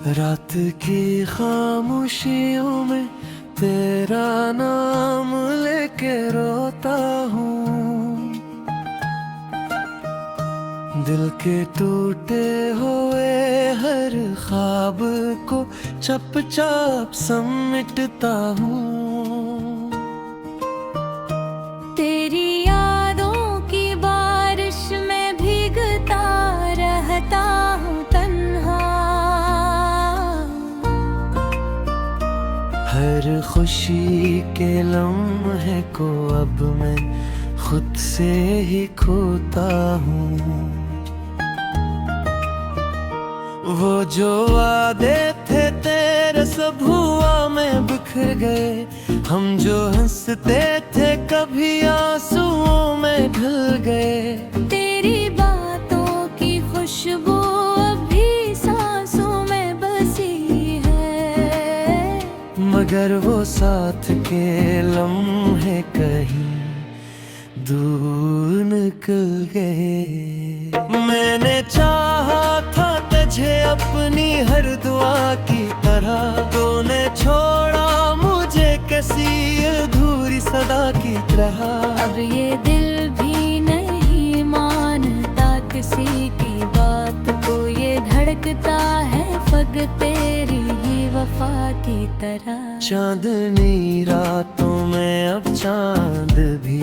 रात की खामोशियों में तेरा नाम लेके रोता हूँ। दिल के टूटे हुए हर ख्वाब को चुपचाप समेटता हूँ। तेरी यादों की बारिश में भीगता रहता हूँ तन्हा। हर खुशी के लम्हे को अब मैं खुद से ही खोता हूँ। वो जो वादे थे तेरे सब हुआ में बिखर गए। हम जो हंसते थे कभी आंसुओं में ढल गए। तेरी बातों की खुशबू अभी सांसों में बसी है, मगर वो साथ के लम्हे कहीं दूर निकल गए। मैंने चाहा था तुझे अपनी हर दुआ की तरह, तूने छोड़ा मुझे किसी अधूरी सदा की तरह। अब ये दिल भी नहीं मानता किसी की बात को, ये धड़कता है फकत तेरी ही वफा की तरह। चांदनी रातों में अब चांद भी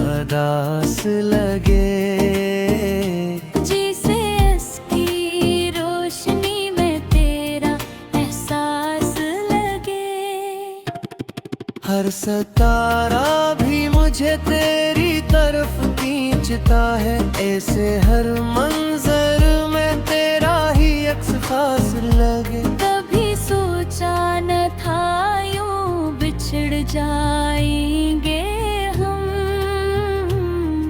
उदास लगे। जिसे इसकी रोशनी में तेरा एहसास लगे। हर सितारा भी मुझे तेरी तरफ खींचता है। ऐसे हर मंजर में तेरा ही अक्स खास लगे। कभी सोचा न था यूं बिछड़ जाएंगे हम,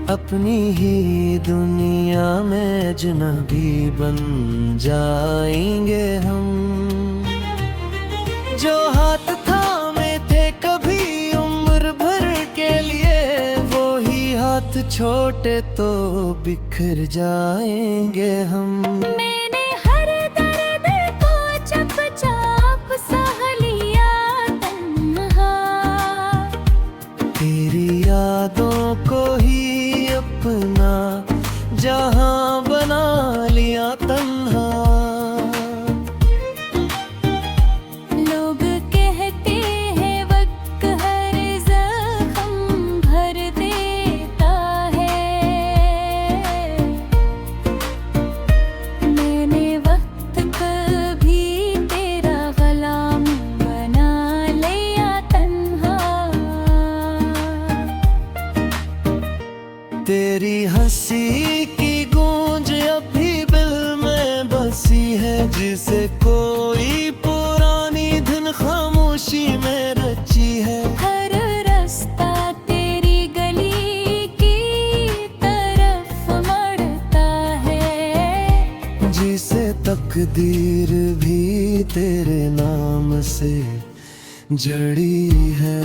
अपनी ही दुनिया में अजनबी बन जाएंगे हम। जो हाथ थामे थे कभी उम्र भर के लिए, वो ही हाथ छोटे तो बिखर जाएंगे हम। मैंने हर दर्द को चुपचाप सह लिया तन्हा। तेरी यादों को ही अपना जहां बना लिया तन्हा। लोग कहते हैं वक्त हर जख्म भर देता है। मैंने वक्त कभी तेरा गुलाम बना लिया तन्हा। तेरी हंसी की गूंज अभी दिल में बसी है, जिसे कोई पुरानी धुन खामोशी में रची है। हर रास्ता तेरी गली की तरफ मड़ता है, जिसे तकदीर भी तेरे नाम से जड़ी है।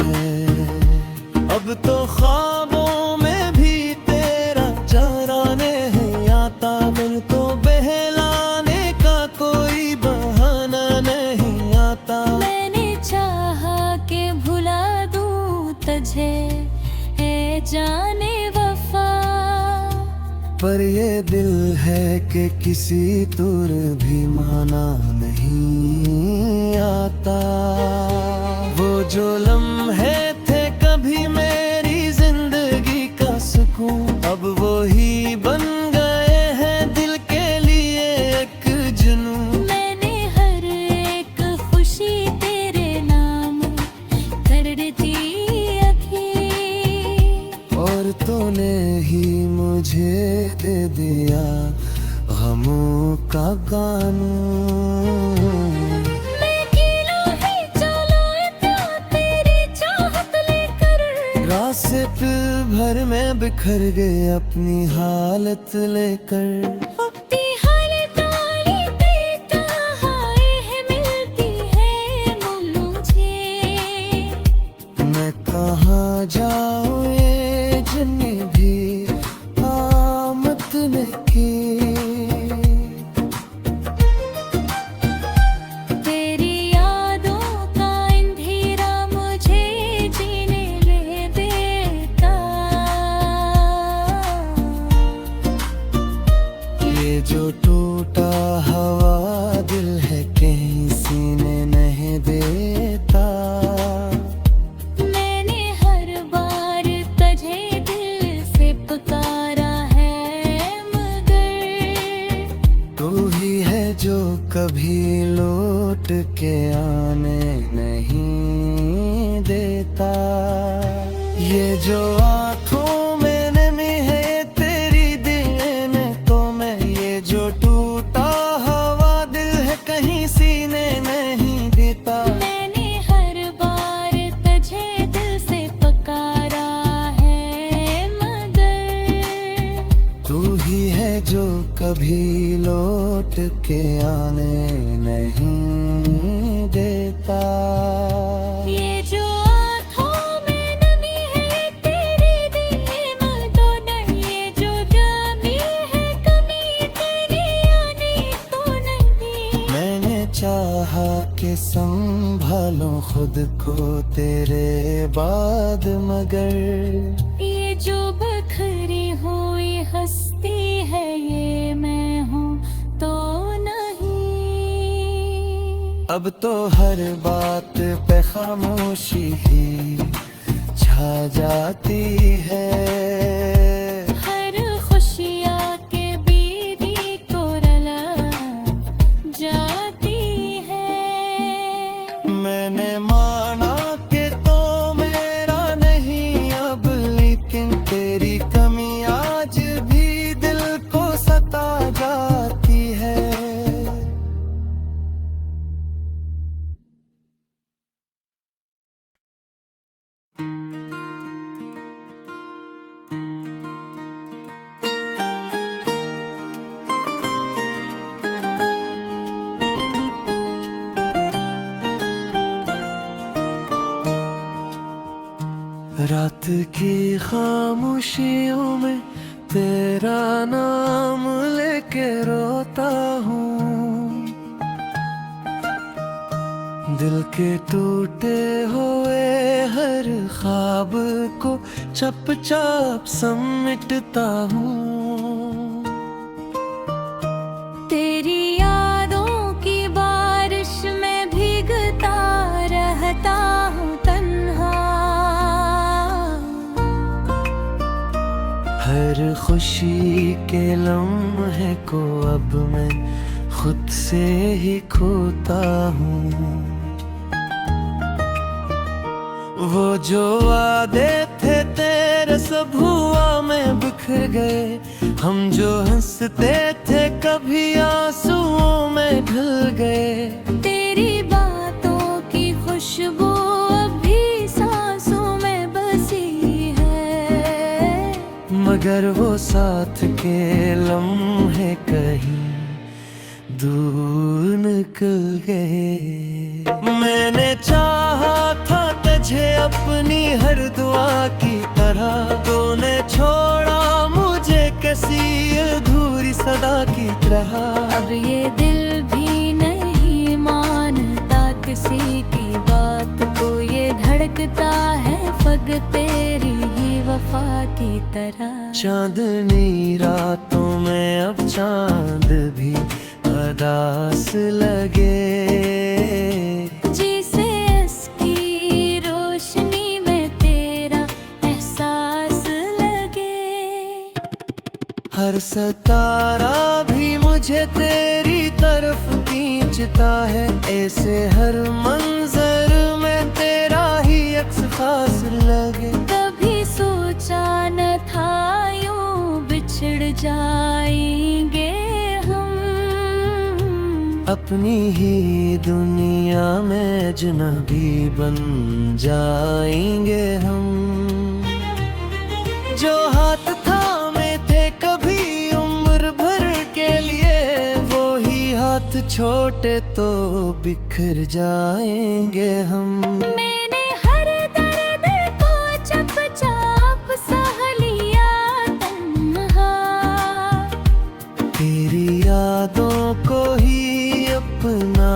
अब तो ख्वाबों में भी तेरा चेहरा नहीं आता। दिल को बहलाने का कोई बहाना नहीं आता। मैंने चाहा कि भुला दूं तुझे ए जाने वफा, पर ये दिल है कि किसी तुर भी माना नहीं आता। वो जो लम्हे थे कभी मेरी जिंदगी का सुकून, अब वो ही बन गए हैं दिल के लिए एक जुनून। मैंने हर एक खुशी तेरे नाम कर दी अखी, और तूने ही मुझे दे दिया गमों का कानून। मैं कीलों ही चलो इतना तेरी चाहत लेकर, रात से पल भर में बिखर गए अपनी हालत लेकर। अपनी हालत वाली बेतहाई है मिलती है मुझे। मैं कहाँ जाऊँ ये जिन्हें भी आमद ने की। जो कभी लौट के आने नहीं देता। ये जो आँखों में नमी है तेरी देन तो मैं, ये जो टूटा हवा दिल है कहीं सीने नहीं देता। मैंने हर बार तुझे दिल से पुकारा है मगर तू ही है जो कभी लौट के आने नहीं देता। ये जो आँखों में नमी है तेरी देन तो नहीं, ये जो जमी है कमी तेरी आने तो नहीं। मैंने चाहा कि संभालूं खुद को तेरे बाद मगर ये जो बखरी हुई हस्ती है ये मैं हूँ तो नहीं। अब तो हर बात पे खामोशी ही छा जाती है। हर खुशियाँ के बीदी को रला जाती है। मैंने माना कि तो मेरा नहीं अब, लेकिन तेरी कमी आज भी दिल को सता जाती है। रात की खामोशियों में तेरा नाम लेके रोता हूँ। दिल के टूटे हुए हर ख्वाब को चुपचाप समेटता हूँ। तेरी यादों की बारिश में भीगता रहता हूँ तन्हा। हर खुशी के लम्हे को अब मैं खुद से ही खोता हूँ। वो जो वादे थे तेरे सब हुआ में बिखर गए। हम जो हंसते थे कभी आंसुओं में ढल गए। तेरी बातों की खुशबू अभी सांसों में बसी है, मगर वो साथ के लम्हे कहीं दूर निकल गए। मैंने चाहा था तुझे अपनी हर दुआ की तरह, तूने छोड़ा मुझे किसी अधूरी सदा की तरह। अब ये दिल भी नहीं मानता किसी की बात को, ये धड़कता है फग तेरी ही वफा की तरह। चांदनी रातों में अब चांद भी उदास लगे। जिसे इसकी रोशनी में तेरा एहसास लगे। हर सितारा भी मुझे तेरी तरफ खींचता है। ऐसे हर मंजर में तेरा ही अक्स खास लगे। कभी सोचा न था यूं बिछड़ जाएंगे हम, अपनी ही दुनिया में अजनबी बन जाएंगे हम। जो हाथ थामे थे कभी उम्र भर के लिए, वो ही हाथ छोटे तो बिखर जाएंगे हम। मैंने हर दर्द को चुपचाप सह लिया तन्हा। तेरी यादों को ही अपना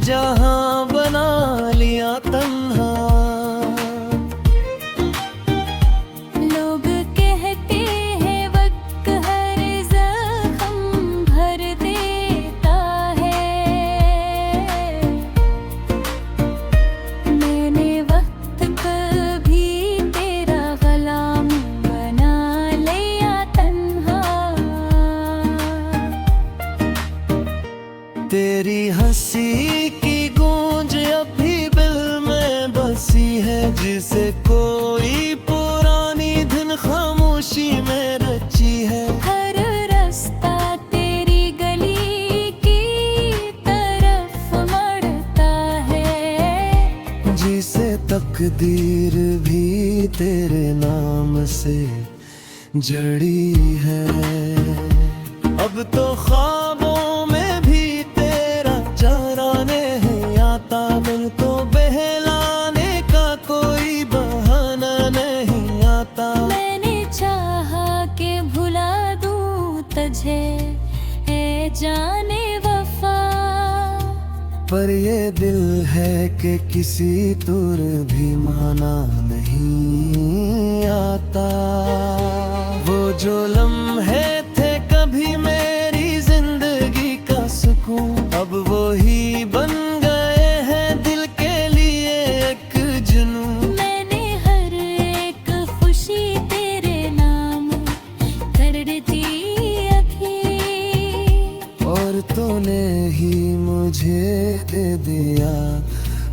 जहां बना लिया तन्हा। लोग कहते हैं वक्त हर जख्म भर देता है, तेरी हंसी की गूंज अभी दिल में बसी है, जिसे कोई पुरानी धुन खामोशी में रची है। हर रास्ता तेरी गली की तरफ बढ़ता है, जिसे तकदीर भी तेरे नाम से जड़ी है। अब तो ख्वाबों में भी तेरा चेहरा नहीं आता, दिल तो बहलाने का कोई बहाना नहीं आता। मैंने चाहा कि भुला दूं तुझे ए जाने वफा, पर ये दिल है कि किसी तुर भी माना नहीं आता। वो जो लम्हे थे कभी मेरी जिंदगी का सुकून, अब वो ही बन गए हैं दिल के लिए एक जुनून। मैंने हर एक खुशी तेरे नाम कर दी अभी, और तूने ही मुझे दे दिया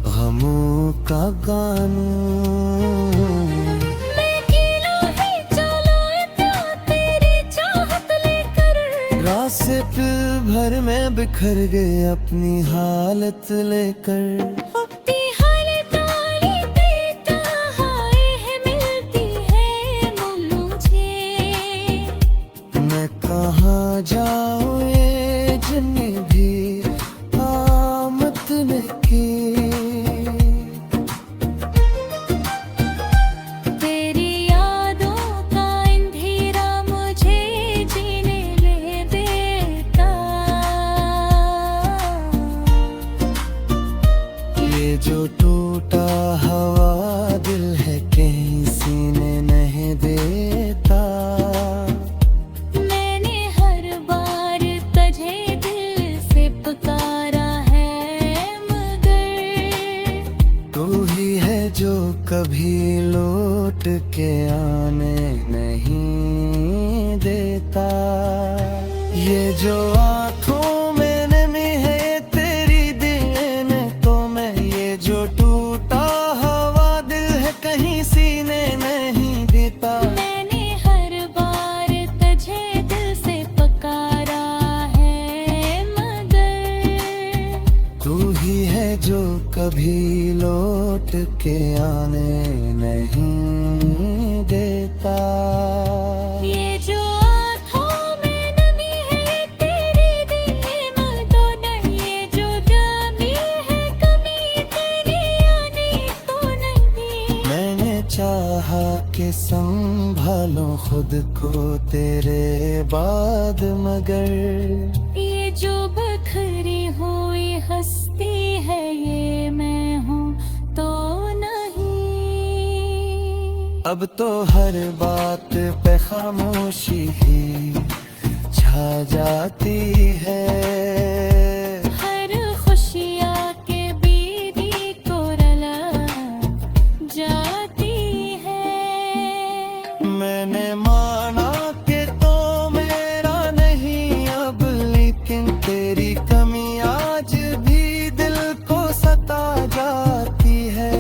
गमों का कानून। मैं किलो ही चलाता तेरी चाहत लेकर, रात से पल भर में बिखर गए अपनी हालत लेकर। अपनी हालत वाली बेतहाई है मिलती है मुझे। मैं कहाँ जाऊँ ये जिन्नी भी आमत ने की। तेरी यादों का अंधेरा मुझे जीने ले देता, ये जो टूटा हवा दिल है कहीं सीने नहीं देता। मैंने हर बार तुझे दिल से पुकारा है, मगर तू ही है जो कभी लौट के आने नहीं देता। ये जो आँखों में नमी है ये तेरी देन तो मैं, ये जो टूटा हवा दिल है कहीं सीने नहीं देता। मैंने हर बार तुझे दिल से पुकारा है, मगर तू ही है जो कभी लौट के आने नहीं देता। ये जो आँखों में नमी है तेरी दिल तो नहीं, ये जो जामी है कमी तेरी आने तो नहीं। मैंने चाहा कि संभालो खुद को तेरे बाद, मगर ये जो बखरी हुई हस्ती है ये मैं हूँ तो नहीं। अब तो हर बात पे खामोशी ही छा जाती है। हर खुशियाँ के बीदी को रला जाती है। मैंने माना कि तो मेरा नहीं अब, लेकिन तेरी कमी आज भी दिल को सता जाती है।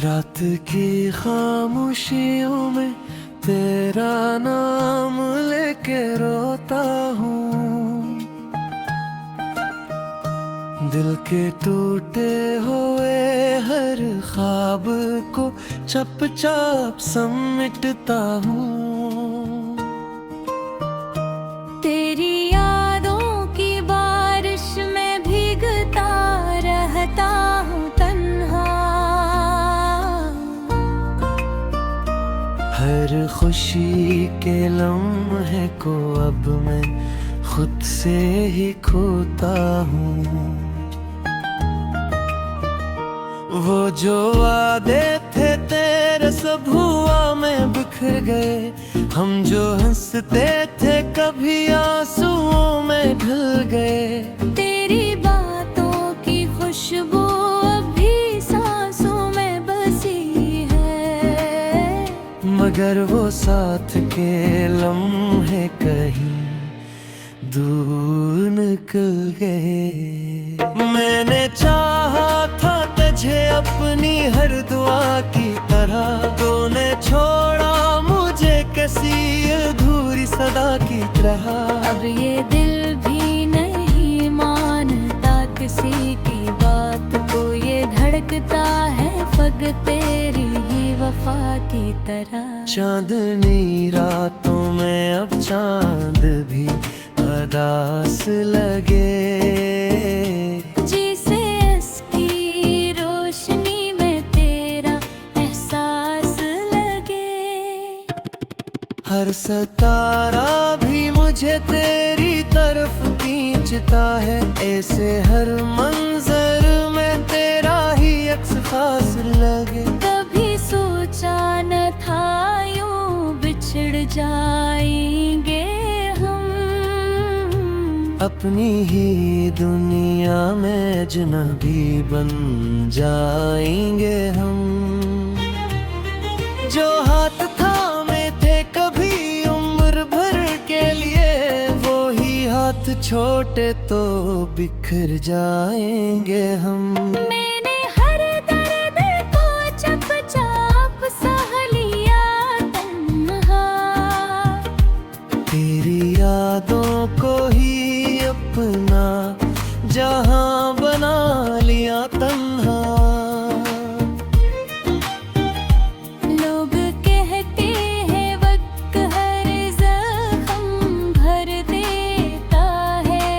रात की खामोशियों में तेरा नाम लेके रोता हूँ। दिल के टूटे हुए हर ख्वाब को चुपचाप समेटता हूँ। तेरी यादों की बारिश में भीगता रहता हूँ तन्हा। हर खुशी के लम्हे को अब मैं खुद से ही खोता हूँ। वो जो वादे थे तेरे सब हुआ मैं बिखर बिखर गए। हम जो हंसते थे कभी आंसुओं में ढल गए। तेरी बातों की खुशबू अभी सांसों में बसी है, मगर वो साथ के लम्हे कहीं दूर निकल गए। मैंने चाहा था तुझे अपनी हर दुआ की तरह, तूने छोड़ा मुझे किसी अधूरी सदा की तरह। अब ये दिल भी नहीं मानता किसी की बात को, ये धड़कता है फग तेरी ही वफा की तरह। चांदनी रातों में अब चांद भी उदास लगे, जिसे इसकी रोशनी में तेरा एहसास लगे। हर सितारा भी मुझे तेरी तरफ खींचता है, ऐसे हर मंजर में तेरा ही अक्स खास लगे। कभी सोचा न था यूं बिछड़ जाएंगे हम, अपनी ही दुनिया में अजनबी बन जाएंगे हम। जो हाथ थामे थे कभी उम्र भर के लिए, वो ही हाथ छोटे तो बिखर जाएंगे हम। मैंने हर दर्द को चुपचाप सह लिया तन्हा, तेरी यादों को ही अपना जहां बना लिया तन्हा। लोग कहते हैं वक्त हर जख्म भर देता है,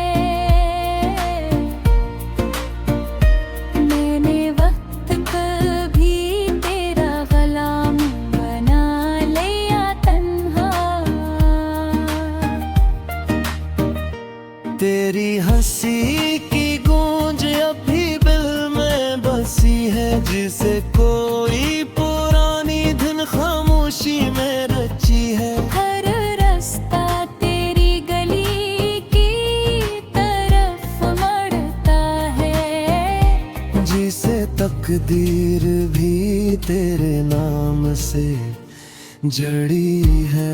मैंने वक्त कभी तेरा गुलाम बना लिया तन्हा। तेरी हंसी की गूंज अभी दिल में बसी है, जिसे कोई पुरानी धुन खामोशी में रची है। हर रास्ता तेरी गली की तरफ मड़ता है, जिसे तकदीर भी तेरे नाम से जड़ी है।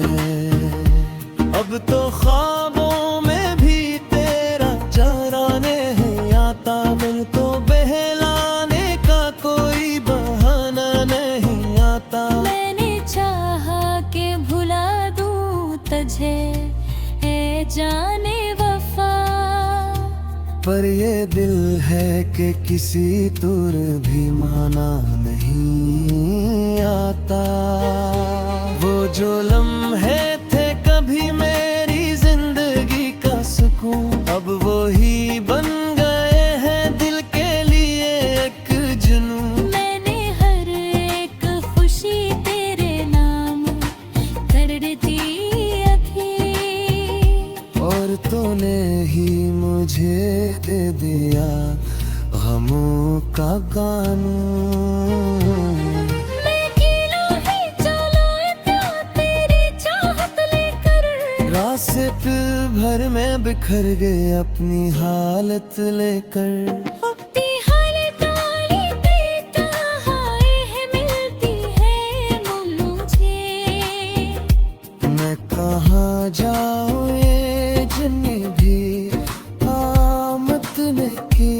अब तो ख्वाबों में भी तेरा चेहरा नहीं आता, मन तो बहलाने का कोई बहाना नहीं आता। मैंने चाहा कि भुला दूं तुझे ए जाने वफा, पर ये दिल है कि किसी तुर भी माना नहीं आता। वो जो लम्हे थे कभी मेरी जिंदगी का सुकून, अब वो ही बन गए हैं दिल के लिए एक जुनून। मैंने हर एक खुशी तेरे नाम कर दी अभी, और तूने ही मुझे दे दिया गमों का कानून। मैं कीलों ही चलाता तेरी चाहत लेकर, रात से पल भर में बिखर गए अपनी हालत लेकर। अपनी हालत वाली बेतहाई है मिलती है मुझे, मैं कहाँ जाऊँ ये जिन्हें भी आमत ने की।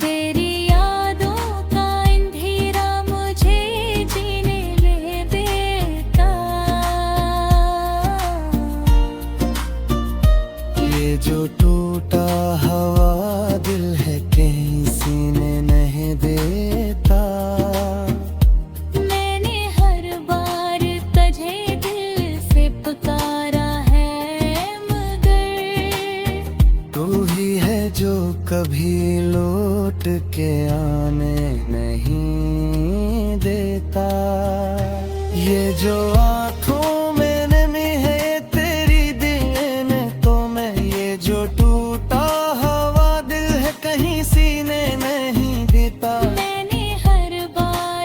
तेरी यादों का अंधेरा मुझे जीने ले देता, ये जो टूटा हवा दिल है कहीं सीने नहीं देता। मैंने हर बार तुझे दिल से पुकारा है, मगर तू ही है जो कभी लौट के आने नहीं देता। ये जो आँखों में नमी है तेरी देन तो मैं, ये जो टूटा हवा दिल है कहीं सीने नहीं देता। मैंने हर बार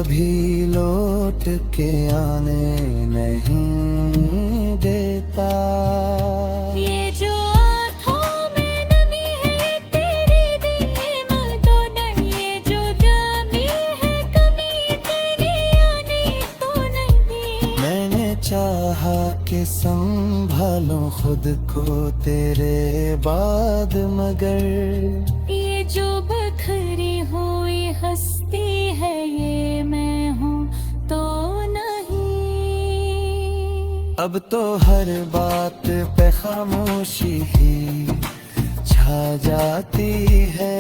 कभी लौट के आने नहीं देता। ये जो आँखों में नमी है तेरी दी मदद, ये जो जामी है कमी तेरी आने तो नहीं। मैंने चाहा कि संभालूं खुद को तेरे बाद, मगर ये जो बखरी हुई हस्ती है ये मैं हूँ तो नहीं। अब तो हर बात पे खामोशी ही छा जाती है।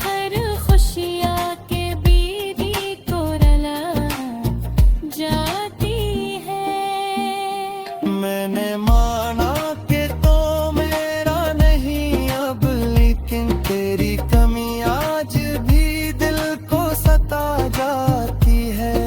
हर खुशियाँ के बीदी को रला जाती है। मैंने माना कि तो मेरा नहीं अब, लेकिन तेरी कमी आज भी दिल को सता जाती है।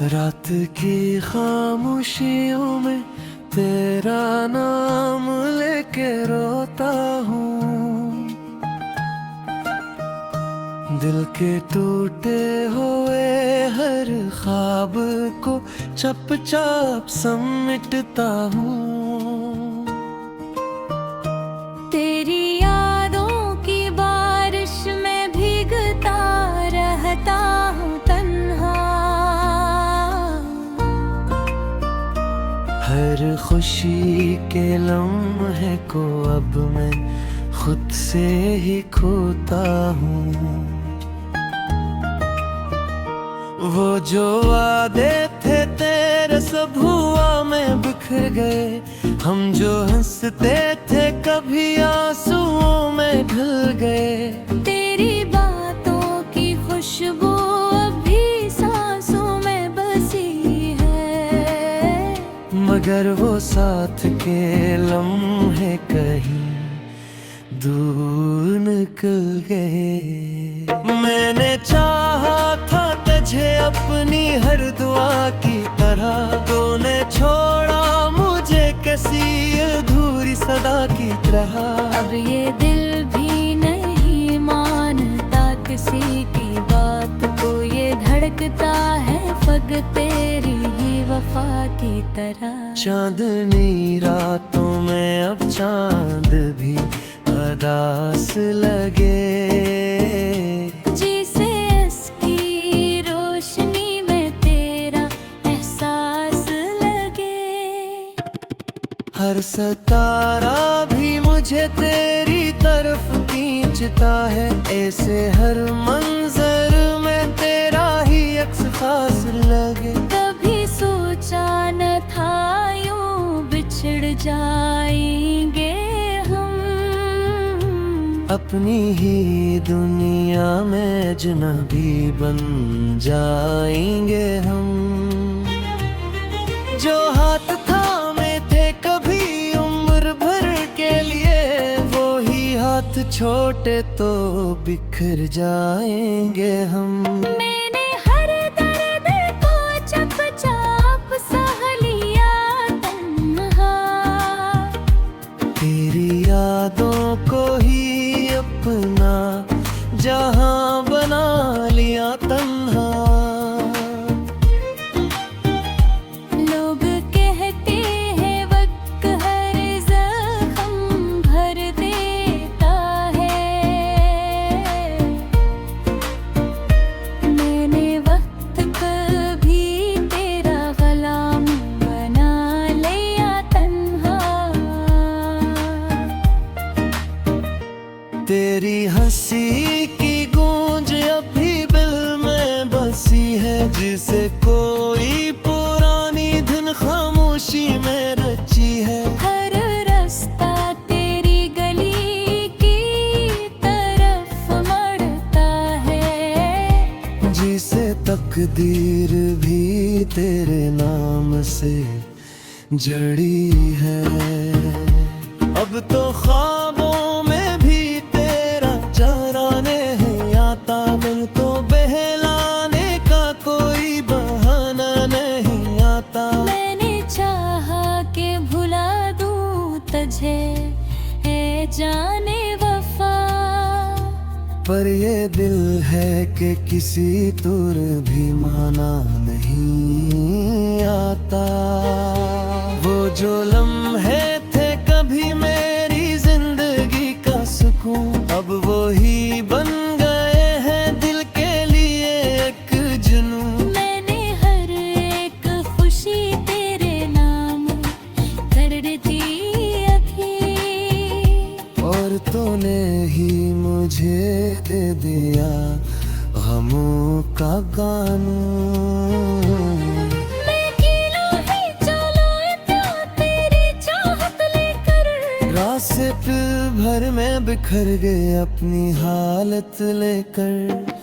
रात की खामोशियों में तेरा नाम लेके रोता हूँ। दिल के टूटे हुए हर ख्वाब को चुपचाप समेटता हूँ। तेरी यादों की बारिश में भीगता रहता हूँ तन्हा। हर खुशी के लम्हे को अब मैं खुद से ही खोता हूँ। वो जो वादे थे तेरे सब हुआ में बिखर गए। हम जो हंसते थे कभी आंसुओं में ढल गए। तेरी बातों की खुशबू अभी सांसों में बसी है, मगर वो साथ के लम्हे कहीं दूर निकल गए। मैंने चाहा था तुझे अपनी हर दुआ की तरह, तूने छोड़ा मुझे किसी अधूरी सदा की तरह। अब ये दिल भी नहीं मानता किसी की बात को, ये धड़कता है फग तेरी ही वफा की तरह। चांदनी रातों में अब चांद भी उदास लगे। जिसे इसकी रोशनी में तेरा एहसास लगे। हर सितारा भी मुझे तेरी तरफ खींचता है। ऐसे हर मंजर में तेरा ही अक्स खास लगे। कभी सोचा न था यूं बिछड़ जाएंगे हम, अपनी ही दुनिया में अजनबी बन जाएंगे हम। जो हाथ थामे थे कभी उम्र भर के लिए, वो ही हाथ छोटे तो बिखर जाएंगे हम। मैंने हर दर्द को चुपचाप सह लिया तन्हा। तेरी यादों को ही अपना जहां बना लिया तन्हा। लोग कहते हैं वक्त हर जख्म भर देता है। मैंने वक्त कभी तेरा गुलाम बना लिया तन्हा। तेरी हंसी की गूंज अभी दिल में बसी है, जिसे कोई पुरानी धुन खामोशी में रची है। हर रास्ता तेरी गली की तरफ बढ़ता है, जिसे तकदीर भी तेरे नाम से जड़ी है। अब अब तो ख्वाबों में भी तेरा चेहरा नहीं आता, दिल तो बहलाने का कोई बहाना नहीं आता। मैंने चाहा कि भुला दूं तुझे है जाने वफा, पर ये दिल है कि किसी तुर भी माना नहीं आता। वो जो लम्हे थे कभी मेरी जिंदगी का सुकून, अब वो ही बन गए हैं दिल के लिए एक जुनून। मैंने हर एक खुशी तेरे नाम कर दी अभी, और तूने ही मुझे दे दिया गमों का कानून। मैं अकेला ही चला था तेरी चाहत लेकर, रात से फिर भर में बिखर गए अपनी हालत लेकर।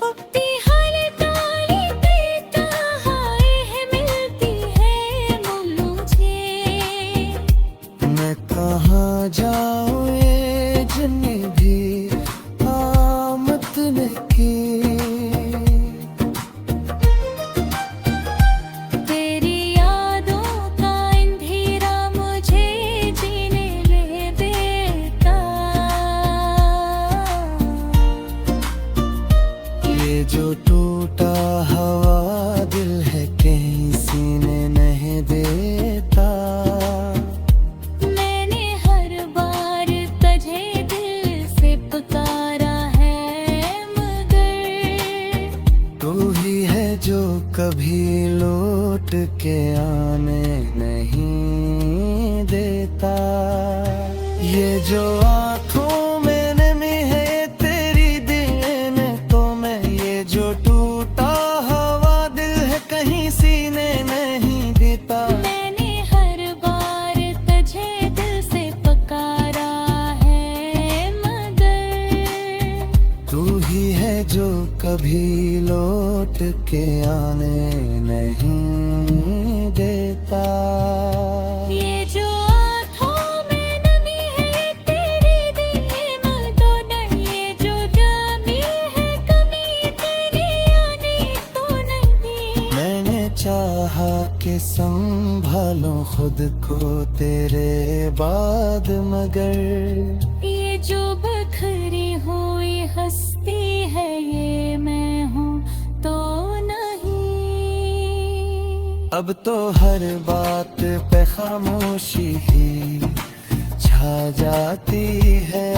अपनी हालत आली देता हाय है मिलती है मुझे, मैं कहाँ जाऊँ ये जन्नी भी आमत की। तेरी यादों का अंधेरा मुझे जीने ले देता, ये जो टूटा हवा दिल है कहीं सीने नहीं देता। मैंने हर बार तुझे दिल से पुकारा है मगर तू ही है जो कभी लौट के आने नहीं देता। ये जो आँखों में नमी है तेरी देन तो मैं, ये जो टूटा हवा दिल है कहीं सीने नहीं देता। मैंने हर बार तुझे दिल से पुकारा है मगर तू ही है जो कभी लौट के आने नहीं देता। ये जो आँखों में नमी है तेरी देन तो नहीं, ये जो जामी है कमी तेरी आने तो नहीं। मैंने चाहा कि संभालो खुद को तेरे बाद, मगर ये जो बखरी हुई हस्ती है ये मैं हूँ तो नहीं। अब तो हर बात पे खामोशी ही छा जाती है।